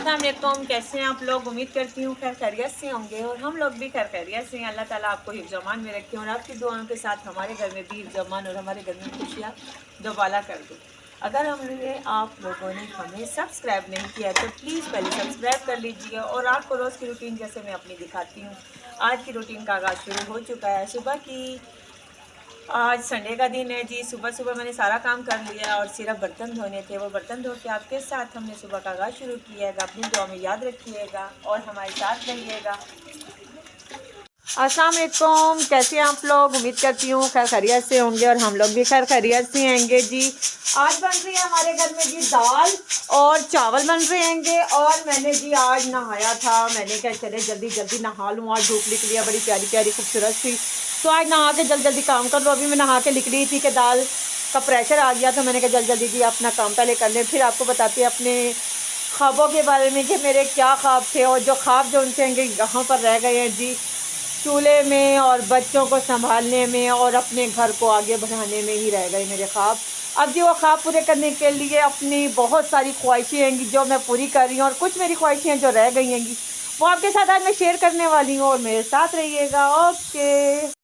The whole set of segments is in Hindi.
अस्सलाम वालेकुम। कैसे हैं आप लोग? उम्मीद करती हूँ खैर खैरियत से होंगे और हम लोग भी खैर खैरियत से हैं। अल्लाह ताला आपको हिफ्ज़-ओ-अमान में रखे और आपकी दुआओं के साथ हमारे घर में भी हिफ्ज़-ओ-अमान और हमारे घर में खुशियाँ दोबाला कर दे। अगर हमने आप लोगों ने हमें सब्सक्राइब नहीं किया तो प्लीज़ पहले सब्सक्राइब कर लीजिए और आपको रोज़ की रूटीन जैसे मैं अपनी दिखाती हूँ। आज की रूटीन का आगाज़ शुरू हो चुका है। सुबह की आज संडे का दिन है जी। सुबह मैंने सारा काम कर लिया और सिर्फ बर्तन धोने थे। वो बर्तन धो के आपके साथ हमने सुबह का आगाज़ शुरू किया है। अपनी दुआ में याद रखिएगा और हमारे साथ रहिएगा। अस्सलाम वालेकुम। कैसे हैं आप लोग? उम्मीद करती हूँ खैर खैरियत से होंगे और हम लोग भी खैर खैरियत से होंगे जी। आज बन रही है हमारे घर में जी दाल और चावल बन रहे हैंगे। और मैंने जी आज नहाया था। मैंने क्या चले जल्दी जल्दी नहा लूँ। आज धूप निकली है बड़ी प्यारी प्यारी खूबसूरत सी, तो आज नहा के जल्दी जल्दी काम कर लो। अभी मैं नहा के निकली थी कि दाल का प्रेशर आ गया, तो मैंने कहा जल्दी जल्दी जी अपना काम पहले कर लें, फिर आपको बताती है अपने ख्वाबों के बारे में कि मेरे क्या ख्वाब थे और जो ख्वाब जो उनसे यहाँ पर रह गए हैं जी, चूल्हे में और बच्चों को संभालने में और अपने घर को आगे बढ़ाने में ही रह गए मेरे ख्वाब। अब जी वो ख्वाब पूरे करने के लिए अपनी बहुत सारी ख्वाहिशें हैं जो मैं पूरी कर रही हूँ और कुछ मेरी ख्वाहिशें जो रह गई हैं वो आपके साथ आज मैं शेयर करने वाली हूँ और मेरे साथ रहिएगा। ओके।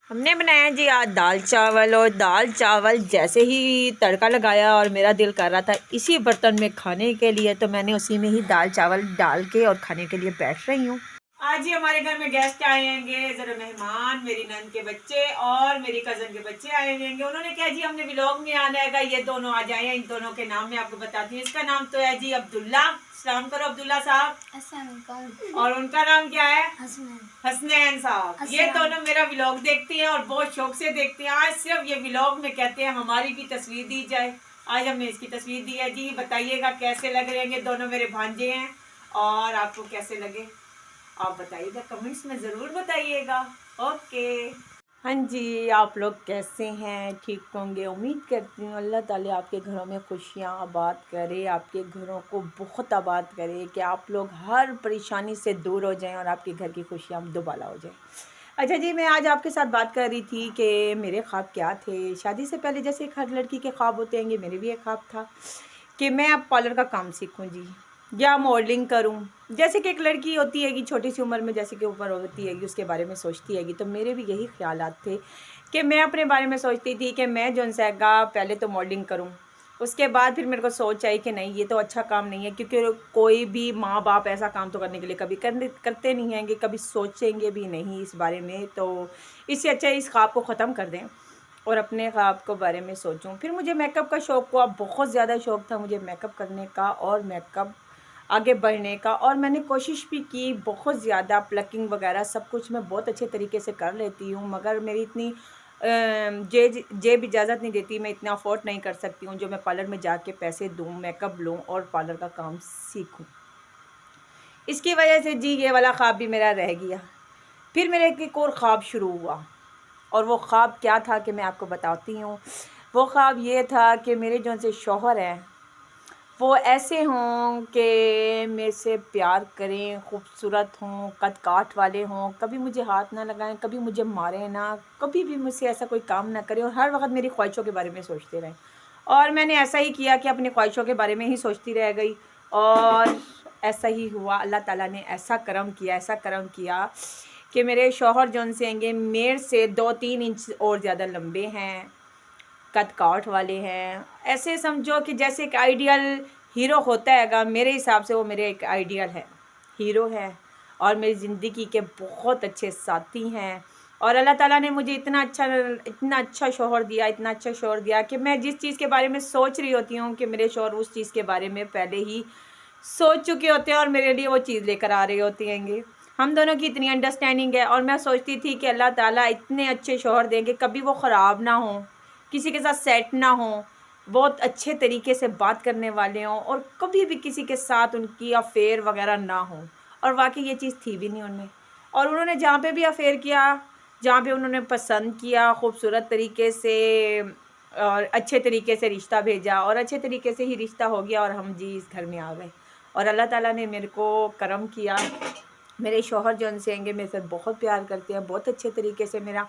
हमने बनाया जी आज दाल चावल, और दाल चावल जैसे ही तड़का लगाया और मेरा दिल कर रहा था इसी बर्तन में खाने के लिए, तो मैंने उसी में ही दाल चावल डाल के और खाने के लिए बैठ रही हूँ। आज ही हमारे घर में गेस्ट आएंगे, जरा मेहमान, मेरी नंद के बच्चे और मेरी कज़न के बच्चे आएंगे। उन्होंने कहा जी हमने व्लॉग में आना है, ये दोनों आ जाए। इन दोनों के नाम मैं आपको बताती हूँ। इसका नाम तो है जी अब्दुल्ला। सलाम करो अब्दुल्ला साहब। और उनका नाम क्या है? हसनैन साहब। ये दोनों मेरा व्लॉग देखते हैं और बहुत शौक से देखते हैं। आज सिर्फ ये व्लॉग में कहते हैं हमारी भी तस्वीर दी जाए। आज हमने इसकी तस्वीर दी है जी। बताइएगा कैसे लग रहे हैं। दोनों मेरे भांजे हैं और आपको कैसे लगे आप बताइएगा, कमेंट्स में ज़रूर बताइएगा। ओके। हाँ जी, आप लोग कैसे हैं? ठीक होंगे उम्मीद करती हूँ। अल्लाह ताला आपके घरों में खुशियाँ आबाद करे, आपके घरों को बहुत आबाद करे कि आप लोग हर परेशानी से दूर हो जाएं और आपके घर की खुशियाँ दोबाला हो जाएं। अच्छा जी, मैं आज आपके साथ बात कर रही थी कि मेरे ख्वाब क्या थे। शादी से पहले जैसे हर लड़की के ख्वाब होते हैं, मेरे भी एक ख्वाब था कि मैं अब पार्लर का काम सीखूं जी, या मॉडलिंग करूं। जैसे कि एक लड़की होती है कि छोटी सी उम्र में जैसे कि ऊपर होती है कि उसके बारे में सोचती है, तो मेरे भी यही ख्यालात थे कि मैं अपने बारे में सोचती थी कि मैं जो है पहले तो मॉडलिंग करूं। उसके बाद फिर मेरे को सोच आई कि नहीं, ये तो अच्छा काम नहीं है, क्योंकि कोई भी माँ बाप ऐसा काम तो करने के लिए कभी करते नहीं हैं, कभी सोचेंगे भी नहीं इस बारे में। तो इससे अच्छा इस ख्वाब को ख़त्म कर दें और अपने ख्वाब के बारे में सोचूं। फिर मुझे मेकअप का शौक़ हुआ, बहुत ज़्यादा शौक़ था मुझे मेकअप करने का और मेकअप आगे बढ़ने का। और मैंने कोशिश भी की बहुत ज़्यादा, प्लकिंग वगैरह सब कुछ मैं बहुत अच्छे तरीके से कर लेती हूँ, मगर मेरी इतनी जेब इजाज़त नहीं देती। मैं इतना अफोर्ड नहीं कर सकती हूँ जो मैं पार्लर में जाके पैसे दूँ, मेकअप लूँ और पार्लर का काम सीखूँ। इसकी वजह से जी ये वाला ख्वाब भी मेरा रह गया। फिर मेरा एक और ख्वाब शुरू हुआ, और वो ख्वाब क्या था कि मैं आपको बताती हूँ। वो ख्वाब ये था कि मेरे जो से शौहर हैं वो ऐसे हों कि मेरे से प्यार करें, खूबसूरत हों, कद काठ वाले हों, कभी मुझे हाथ ना लगाएं, कभी मुझे मारें ना, कभी भी मुझसे ऐसा कोई काम ना करें और हर वक्त मेरी ख्वाहिशों के बारे में सोचते रहें। और मैंने ऐसा ही किया कि अपनी ख्वाहिशों के बारे में ही सोचती रह गई और ऐसा ही हुआ। अल्लाह ताला ने ऐसा करम किया कि मेरे शौहर जो से होंगे मेरे से 2-3 इंच और ज़्यादा लंबे हैं, कद काठ वाले हैं। ऐसे समझो कि जैसे एक आइडियल हीरो होता हैगा, मेरे हिसाब से वो मेरे एक आइडियल है, हीरो है और मेरी ज़िंदगी के बहुत अच्छे साथी हैं। और अल्लाह ताला ने मुझे इतना अच्छा शौहर दिया कि मैं जिस चीज़ के बारे में सोच रही होती हूँ कि मेरे शौहर उस चीज़ के बारे में पहले ही सोच चुके होते हैं और मेरे लिए वो चीज़ लेकर आ रहे होते हैं। हम दोनों की इतनी अंडरस्टैंडिंग है और मैं सोचती थी कि अल्लाह ताला इतने अच्छे शौहर देंगे, कभी वो ख़राब ना हों, किसी के साथ सेट ना हो, बहुत अच्छे तरीके से बात करने वाले हों और कभी भी किसी के साथ उनकी अफेयर वगैरह ना हो। और वाकई ये चीज़ थी भी नहीं उनमें। और उन्होंने जहाँ पे भी अफेयर किया, जहाँ पे उन्होंने पसंद किया, खूबसूरत तरीके से और अच्छे तरीके से रिश्ता भेजा और अच्छे तरीके से ही रिश्ता हो गया और हम जी इस घर में आ गए। और अल्लाह ताला ने मेरे को करम किया। मेरे शौहर जो उनसे होंगे मेरे से बहुत प्यार करते हैं, बहुत अच्छे तरीके से मेरा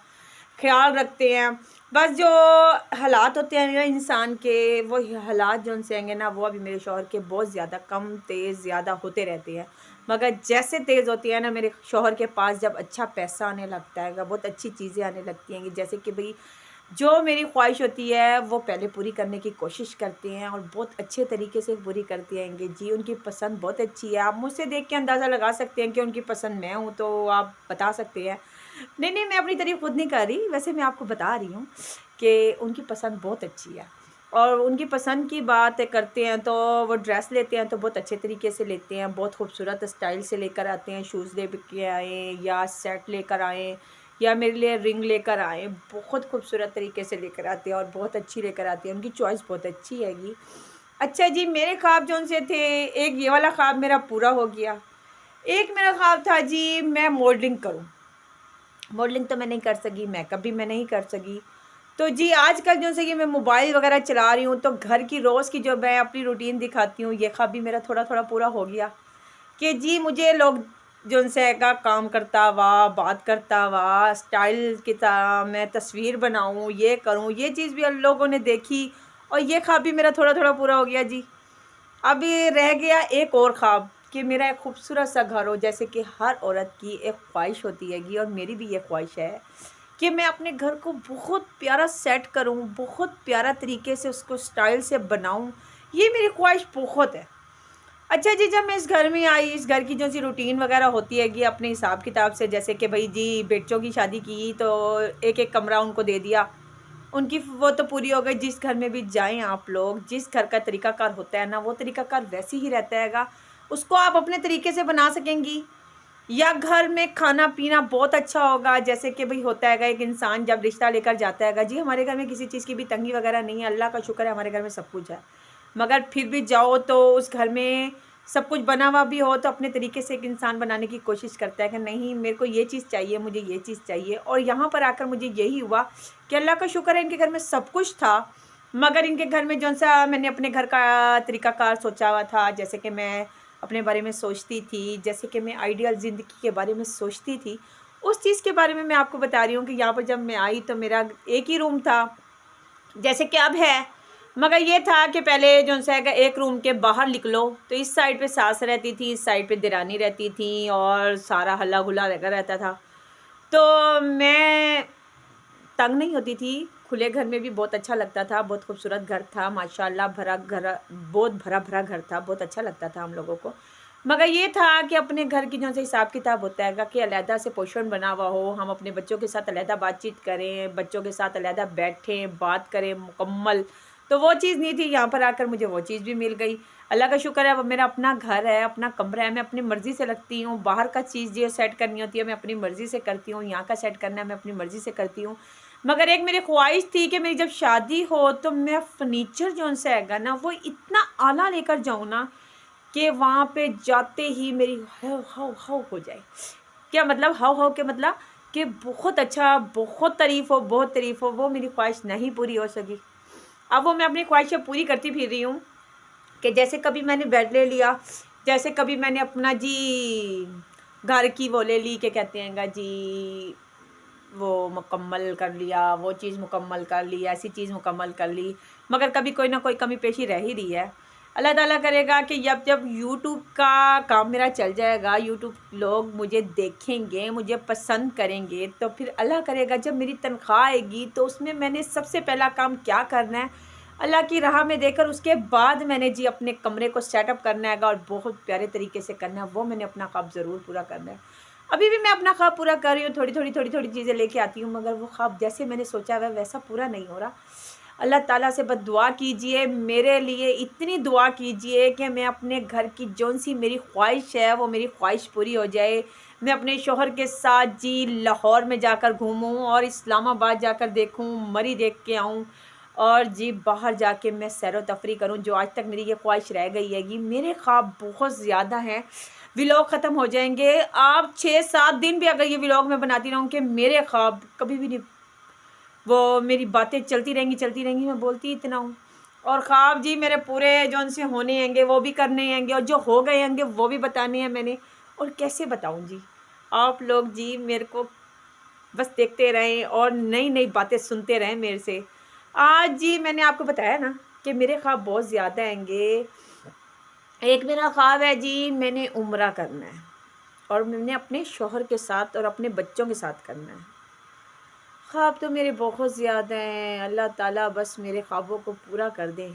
ख्याल रखते हैं, बस जो हालात होते हैं ना इंसान के, वो हालात जो उनसे आएंगे ना, वो अभी मेरे शौहर के बहुत ज़्यादा कम तेज़ ज़्यादा होते रहते हैं। मगर जैसे तेज़ होती है ना, मेरे शौहर के पास जब अच्छा पैसा आने लगता है, बहुत अच्छी चीज़ें आने लगती हैं, जैसे कि भाई जो मेरी ख्वाहिश होती है वो पहले पूरी करने की कोशिश करते हैं और बहुत अच्छे तरीके से पूरी करते हैं जी। उनकी पसंद बहुत अच्छी है, आप मुझसे देख के अंदाज़ा लगा सकते हैं कि उनकी पसंद मैं हूँ, तो आप बता सकते हैं। नहीं नहीं, मैं अपनी तारीफ़ खुद नहीं कर रही, वैसे मैं आपको बता रही हूँ कि उनकी पसंद बहुत अच्छी है। और उनकी पसंद की बात करते हैं तो वो ड्रेस लेते हैं तो बहुत अच्छे तरीके से लेते हैं, बहुत खूबसूरत स्टाइल से लेकर आते हैं। शूज़ ले के आए या सेट लेकर आए या मेरे लिए रिंग लेकर आए, बहुत खूबसूरत तरीके से लेकर आते हैं और बहुत अच्छी लेकर आते हैं। उनकी चॉइस बहुत अच्छी हैगी। अच्छा जी, मेरे ख्वाब जो उनसे थे, एक ये वाला ख्वाब मेरा पूरा हो गया। एक मेरा ख्वाब था जी मैं मॉडलिंग करूं। मॉडलिंग तो मैं नहीं कर सकी, मेकअप भी मैं नहीं कर सकी। तो जी आजकल जो से कि मैं मोबाइल वगैरह चला रही हूँ तो घर की रोज़ की जो मैं अपनी रूटीन दिखाती हूँ, ये ख्वाब भी मेरा थोड़ा थोड़ा पूरा हो गया कि जी मुझे लोग जो उनसे का काम करता हुआ, बात करता हुआ, स्टाइल की तरह मैं तस्वीर बनाऊँ, ये करूँ, ये चीज़ भी लोगों ने देखी और ये ख्वाब भी मेरा थोड़ा थोड़ा पूरा हो गया जी। अभी रह गया एक और ख्वाब कि मेरा एक खूबसूरत सा घर हो, जैसे कि हर औरत की एक ख्वाहिश होती हैगी और मेरी भी ये ख्वाहिश है कि मैं अपने घर को बहुत प्यारा सेट करूं, बहुत प्यारा तरीके से उसको स्टाइल से बनाऊं। ये मेरी ख्वाहिश बहुत है। अच्छा जी, जब मैं इस घर में आई, इस घर की जो सी रूटीन वगैरह होती है कि अपने हिसाब किताब से, जैसे कि भाई जी बेटों की शादी की तो एक एक कमरा उनको दे दिया, उनकी वो तो पूरी हो गई। जिस घर में भी जाएं आप लोग, जिस घर का तरीकाकार होता है ना, वो तरीकाकार वैसे ही रहता हैगा, उसको आप अपने तरीके से बना सकेंगी। या घर में खाना पीना बहुत अच्छा होगा, जैसे कि भाई होता हैगा एक इंसान जब रिश्ता लेकर जाता हैगा जी, हमारे घर में किसी चीज़ की भी तंगी वगैरह नहीं है, अल्लाह का शुक्र है, हमारे घर में सब कुछ है। मगर फिर भी जाओ तो उस घर में सब कुछ बना हुआ भी हो तो अपने तरीके से एक इंसान बनाने की कोशिश करता है कि नहीं मेरे को ये चीज़ चाहिए, मुझे ये चीज़ चाहिए। और यहाँ पर आकर मुझे यही हुआ कि अल्लाह का शुक्र है इनके घर में सब कुछ था, मगर इनके घर में जौन सा मैंने अपने घर का तरीकाकार सोचा हुआ था, जैसे कि मैं अपने बारे में सोचती थी, जैसे कि मैं आइडियल ज़िंदगी के बारे में सोचती थी, उस चीज़ के बारे में मैं आपको बता रही हूँ कि यहाँ पर जब मैं आई तो मेरा एक ही रूम था, जैसे कि अब है। मगर ये था कि पहले जो सा है एक रूम के बाहर निकलो तो इस साइड पे सास रहती थी, इस साइड पे दिरानी रहती थी और सारा हल्ला गुल्ला लगा रहता था। तो मैं तंग नहीं होती थी, खुले घर में भी बहुत अच्छा लगता था, बहुत खूबसूरत घर था माशाल्लाह, भरा घर, बहुत भरा भरा घर था, बहुत अच्छा लगता था हम लोगों को। मगर ये था कि अपने घर की जो से हिसाब किताब होता है कि अलहदा से पोषण बना हुआ हो, हम अपने बच्चों के साथ अलहदा बातचीत करें, बच्चों के साथ अलहदा बैठें, बात करें मुकम्मल, तो वो चीज़ नहीं थी। यहाँ पर आकर मुझे वो चीज़ भी मिल गई। अल्लाह का शुक्र है, वो मेरा अपना घर है, अपना कमरा है, मैं अपनी मर्ज़ी से लगती हूँ। बाहर का चीज़ जो सेट करनी होती है मैं अपनी मर्ज़ी से करती हूँ, यहाँ का सेट करना है मैं अपनी मर्ज़ी से करती हूँ। मगर एक मेरी ख्वाहिश थी कि मेरी जब शादी हो तो मैं फर्नीचर जो सा हैगा ना वो इतना आला लेकर जाऊँ ना कि वहाँ पे जाते ही मेरी हाव हाव हाव हो जाए। क्या मतलब हाव हाव के मतलब कि बहुत अच्छा, बहुत तारीफ़ हो, बहुत तारीफ़ हो। वो मेरी ख्वाहिश नहीं पूरी हो सकी। अब वो मैं अपनी ख्वाहिशें पूरी करती फिर रही हूँ कि जैसे कभी मैंने बेड ले लिया, जैसे कभी मैंने अपना जी घर की वो ले ली, क्या कहते हैं जी, वो मुकम्मल कर लिया, वो चीज़ मुकम्मल कर ली, ऐसी चीज़ मुकम्मल कर ली। मगर कभी कोई ना कोई कमी पेशी रह ही रही है। अल्लाह ताला करेगा कि जब जब यूट्यूब का काम मेरा चल जाएगा, यूट्यूब लोग मुझे देखेंगे, मुझे पसंद करेंगे, तो फिर अल्लाह करेगा जब मेरी तनख्वाह आएगी तो उसमें मैंने सबसे पहला काम क्या करना है, अल्लाह की राह में देकर उसके बाद मैंने जी अपने कमरे को सेटअप करना है और बहुत प्यारे तरीके से करना है। वो मैंने अपना ख्वाब ज़रूर पूरा करना है। अभी भी मैं अपना ख्वाब पूरा कर रही हूँ, थोड़ी थोड़ी चीज़ें लेके आती हूँ, मगर वो ख्वाब जैसे मैंने सोचा हुआ वैसा पूरा नहीं हो रहा। अल्लाह ताला से बस दुआ कीजिए, मेरे लिए इतनी दुआ कीजिए कि मैं अपने घर की जौन सी मेरी ख्वाहिश है वो मेरी ख्वाहिश पूरी हो जाए। मैं अपने शौहर के साथ जी लाहौर में जाकर घूमूँ और इस्लामाबाद जाकर देखूँ, मरी देख के आऊँ और जी बाहर जाके मैं सैर व तफरी करूँ, जो आज तक मेरी ये ख्वाहिश रह गई हैगी। मेरे ख्वाब बहुत ज़्यादा हैं। व्लॉग ख़त्म हो जाएंगे, आप 6-7 दिन भी अगर ये व्लॉग मैं बनाती रहूँ कि मेरे ख्वाब कभी भी नहीं, वो मेरी बातें चलती रहेंगी, मैं बोलती इतना हूँ। और ख्वाब जी मेरे पूरे जौन से होने हैंगे वो भी करने हैंगे और जो हो गए हैंगे वो भी बताने हैं मैंने। और कैसे बताऊँ जी, आप लोग जी मेरे को बस देखते रहें और नई नई बातें सुनते रहें मेरे से। आज जी मैंने आपको बताया ना कि मेरे ख्वाब बहुत ज़्यादा हैंगे। एक मेरा ख्वाब है जी, मैंने उम्रा करना है और मैंने अपने शौहर के साथ और अपने बच्चों के साथ करना है। ख्वाब तो मेरे बहुत ज़्यादा हैं, अल्लाह ताला बस मेरे ख्वाबों को पूरा कर दे।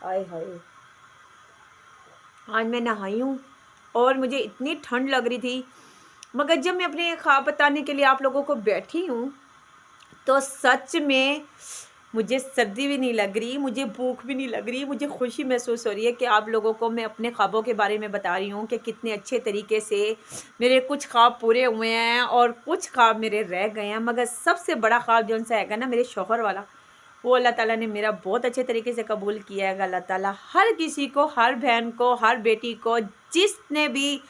आय हाय, आज मैं नहाई हूँ और मुझे इतनी ठंड लग रही थी, मगर जब मैं अपने ख्वाब बताने के लिए आप लोगों को बैठी हूँ तो सच में मुझे सर्दी भी नहीं लग रही, मुझे भूख भी नहीं लग रही, मुझे खुशी महसूस हो रही है कि आप लोगों को मैं अपने ख्वाबों के बारे में बता रही हूँ कि कितने अच्छे तरीके से मेरे कुछ ख्वाब पूरे हुए हैं और कुछ ख्वाब मेरे रह गए हैं। मगर सबसे बड़ा ख्वाब जो सा हैगा ना मेरे शौहर वाला, वो अल्लाह ताला ने मेरा बहुत अच्छे तरीके से कबूल किया है। अल्लाह ताला हर किसी को, हर बहन को, हर बेटी को, जिसने भी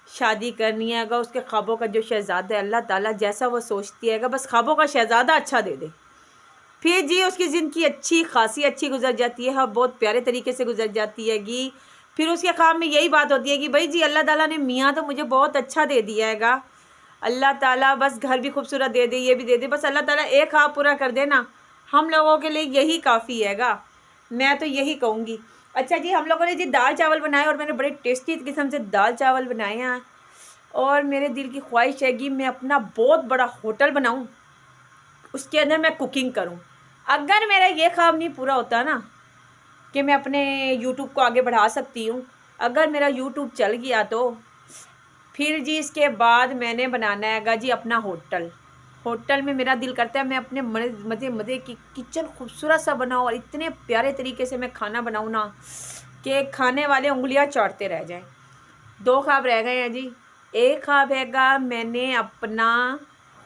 शादी करनी है अगर उसके ख्वाबों का जो शहज़ादा है, अल्लाह ताला जैसा वो सोचती है बस ख्वाबों का शहज़ादा अच्छा दे दे, फिर जी उसकी ज़िंदगी अच्छी खासी अच्छी गुजर जाती है। हाँ, बहुत प्यारे तरीके से गुजर जाती हैगी। फिर उसके ख्वाब में यही बात होती है कि भाई जी अल्लाह ताला ने मियाँ तो मुझे बहुत अच्छा दे दिया हैगा, अल्लाह ताला बस घर भी खूबसूरत दे दे, ये भी दे दे, बस अल्लाह ताला एक ख्वाब पूरा कर देना, हम लोगों के लिए यही काफ़ी हैगा। मैं तो यही कहूँगी। अच्छा जी, हम लोगों ने जी दाल चावल बनाए और मैंने बड़े टेस्टी किस्म से दाल चावल बनाए हैं और मेरे दिल की ख्वाहिश है कि मैं अपना बहुत बड़ा होटल बनाऊँ, उसके अंदर मैं कुकिंग करूँ। अगर मेरा ये ख्वाब नहीं पूरा होता ना कि मैं अपने यूट्यूब को आगे बढ़ा सकती हूँ, अगर मेरा यूट्यूब चल गया तो फिर जी इसके बाद मैंने बनाना हैगा जी अपना होटल। होटल में मेरा दिल करता है मैं अपने मज़े मज़े की किचन खूबसूरत सा बनाऊँ और इतने प्यारे तरीके से मैं खाना बनाऊँ ना कि खाने वाले उंगलियां चाटते रह जाएं। दो ख्वाब रह गए हैं जी। एक ख्वाब हैगा मैंने अपना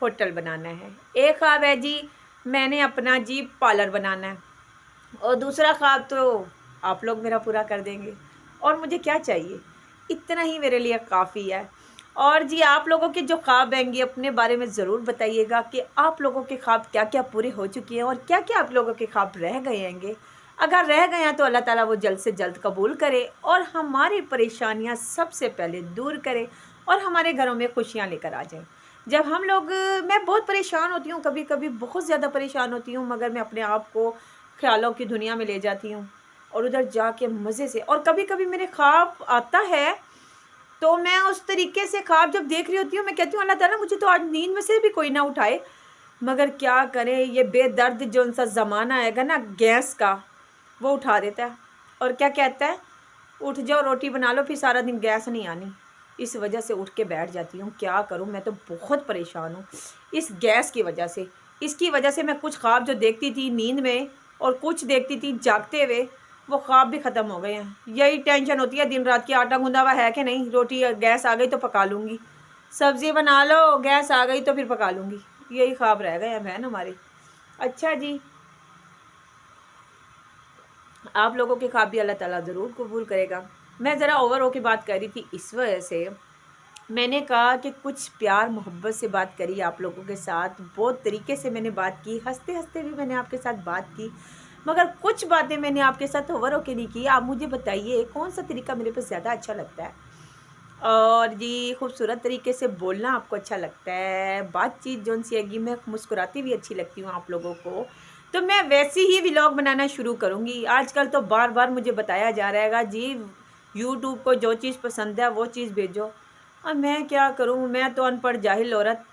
होटल बनाना है, एक ख्वाब है जी मैंने अपना जी पार्लर बनाना है, और दूसरा ख्वाब तो आप लोग मेरा पूरा कर देंगे और मुझे क्या चाहिए, इतना ही मेरे लिए काफ़ी है। और जी आप लोगों के जो ख्वाब हैंगे अपने बारे में ज़रूर बताइएगा कि आप लोगों के ख्वाब क्या क्या पूरे हो चुके हैं और क्या क्या आप लोगों के ख्वाब रह गए हैंगे। अगर रह गए हैं तो अल्लाह ताला वो जल्द से जल्द कबूल करे और हमारी परेशानियां सबसे पहले दूर करे और हमारे घरों में खुशियां लेकर आ जाए। जब हम लोग, मैं बहुत परेशान होती हूँ, कभी कभी बहुत ज़्यादा परेशान होती हूँ, मगर मैं अपने आप को ख्यालों की दुनिया में ले जाती हूँ और उधर जाके मज़े से, और कभी कभी मेरे ख्वाब आता है तो मैं उस तरीके से ख्वाब जब देख रही होती हूँ मैं कहती हूँ अल्लाह ताला मुझे तो आज नींद में से भी कोई ना उठाए। मगर क्या करें, ये बेदर्द जो सा ज़माना आएगा ना गैस का, वो उठा देता है और क्या कहता है, उठ जाओ रोटी बना लो, फिर सारा दिन गैस नहीं आनी। इस वजह से उठ के बैठ जाती हूँ। क्या करूँ, मैं तो बहुत परेशान हूँ इस गैस की वजह से। इसकी वजह से मैं कुछ ख्वाब जो देखती थी नींद में और कुछ देखती थी जागते हुए, वो ख्वाब भी ख़त्म हो गए हैं। यही टेंशन होती है दिन रात की, आटा गूंदा हुआ है कि नहीं, रोटी गैस आ गई तो पका लूँगी, सब्ज़ी बना लो गैस आ गई तो फिर पका लूँगी, यही ख्वाब रह गए हैं बहन हमारे। अच्छा जी, आप लोगों के ख्वाब भी अल्लाह ताला ज़रूर कबूल करेगा। मैं ज़रा ओवर हो के बात कर रही थी, इस वजह से मैंने कहा कि कुछ प्यार मोहब्बत से बात करी आप लोगों के साथ, बहुत तरीके से मैंने बात की, हंसते हंसते भी मैंने आपके साथ बात की, मगर कुछ बातें मैंने आपके साथ ओवर होके नहीं की। आप मुझे बताइए कौन सा तरीका मेरे पे ज़्यादा अच्छा लगता है, और जी खूबसूरत तरीके से बोलना आपको अच्छा लगता है, बातचीत जो सी हैगी, मैं मुस्कुराती भी अच्छी लगती हूँ आप लोगों को, तो मैं वैसे ही व्लॉग बनाना शुरू करूँगी। आजकल तो बार बार मुझे बताया जा रहा है जी यूट्यूब को जो चीज़ पसंद है वो चीज़ भेजो। अब मैं क्या करूँ, मैं तो अनपढ़ जाहिल औरत,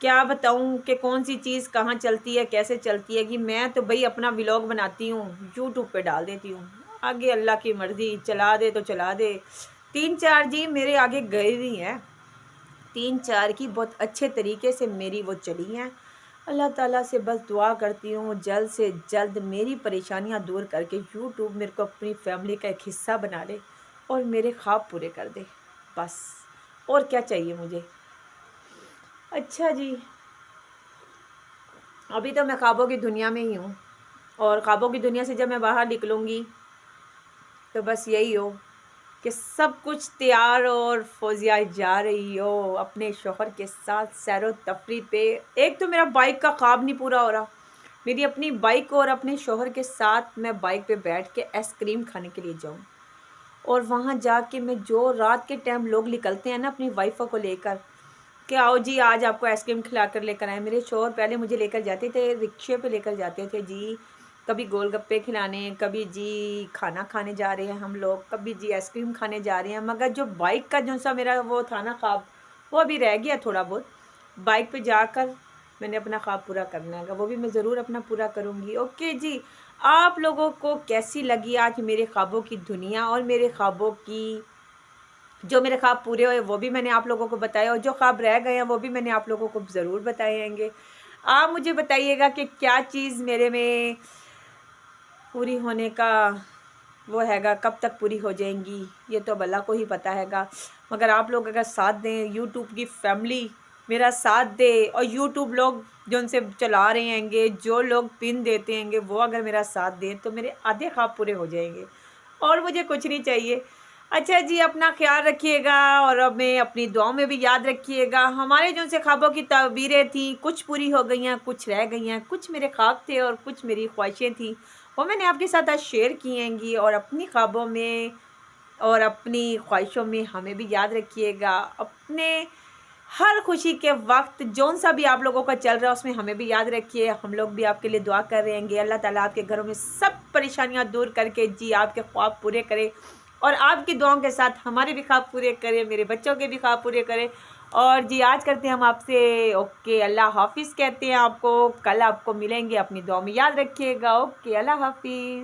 क्या बताऊँ कि कौन सी चीज़ कहाँ चलती है कैसे चलती है। कि मैं तो भाई अपना व्लॉग बनाती हूँ यूट्यूब पे डाल देती हूँ, आगे अल्लाह की मर्ज़ी, चला दे तो चला दे। 3-4 जी मेरे आगे गए भी हैं, 3-4 की बहुत अच्छे तरीके से मेरी वो चली हैं। अल्लाह ताला से बस दुआ करती हूँ जल्द से जल्द मेरी परेशानियाँ दूर करके यूट्यूब मेरे को अपनी फैमिली का एक हिस्सा बना ले और मेरे ख्वाब पूरे कर दे, बस और क्या चाहिए मुझे। अच्छा जी, अभी तो मैं ख्वाबों की दुनिया में ही हूँ और ख्वाबों की दुनिया से जब मैं बाहर निकलूँगी तो बस यही हो कि सब कुछ तैयार और फौजिया जा रही हो अपने शौहर के साथ सैर व तफरी पे। एक तो मेरा बाइक का ख्वाब नहीं पूरा हो रहा, मेरी अपनी बाइक और अपने शौहर के साथ मैं बाइक पे बैठ के आइसक्रीम खाने के लिए जाऊँ, और वहाँ जाके मैं, जो रात के टाइम लोग निकलते हैं ना अपनी वाइफ़ों को लेकर, कि आओ जी आज आपको आइसक्रीम खिला कर लेकर आए। मेरे शौहर पहले मुझे लेकर जाते थे, रिक्शे पे लेकर जाते थे जी, कभी गोलगप्पे खिलाने, कभी जी खाना खाने जा रहे हैं हम लोग, कभी जी आइसक्रीम खाने जा रहे हैं। मगर जो बाइक का जो सा मेरा वो था ना ख्वाब, वो अभी रह गया थोड़ा बहुत। बाइक पे जाकर मैंने अपना ख्वाब पूरा करना है, वो भी मैं ज़रूर अपना पूरा करूँगी। ओके जी, आप लोगों को कैसी लगी आज मेरे ख्वाबों की दुनिया और मेरे ख्वाबों की जो मेरे ख्वाब पूरे हुए वो भी मैंने आप लोगों को बताया, और जो ख्वाब रह गए हैं वो भी मैंने आप लोगों को ज़रूर बताएंगे। आप मुझे बताइएगा कि क्या चीज़ मेरे में पूरी होने का वो हैगा, कब तक पूरी हो जाएंगी ये तो भला को ही पता हैगा। मगर आप लोग अगर साथ दें, यूट्यूब की फैमिली मेरा साथ दे, और यूट्यूब लोग जो उनसे चला रहे हैंगे, जो लोग पिन देते हैंगे, वो अगर मेरा साथ दें तो मेरे आधे ख्वाब पूरे हो जाएंगे और मुझे कुछ नहीं चाहिए। अच्छा जी, अपना ख्याल रखिएगा और हमें अपनी दुआओं में भी याद रखिएगा। हमारे जो से ख्वाबों की तस्वीरें थी, कुछ पूरी हो गई हैं, कुछ रह गई हैं, कुछ मेरे ख्वाब थे और कुछ मेरी ख्वाहिशें थी, वो मैंने आपके साथ आज शेयर की हैंगी। और अपनी ख्वाबों में और अपनी ख्वाहिशों में हमें भी याद रखिएगा। अपने हर खुशी के वक्त जौन सा भी आप लोगों का चल रहा है उसमें हमें भी याद रखिए। हम लोग भी आपके लिए दुआ कर रहे हैं, अल्लाह ताला आपके घरों में सब परेशानियां दूर करके जी आपके ख्वाब पूरे करे, और आपकी दुआओं के साथ हमारे भी ख्वाब पूरे करे, मेरे बच्चों के भी ख्वाब पूरे करे। और जी आज करते हैं हम आपसे ओके, अल्लाह हाफिज़ कहते हैं आपको। कल आपको मिलेंगे, अपनी दुआ में याद रखिएगा। ओके, अल्लाह हाफिज़।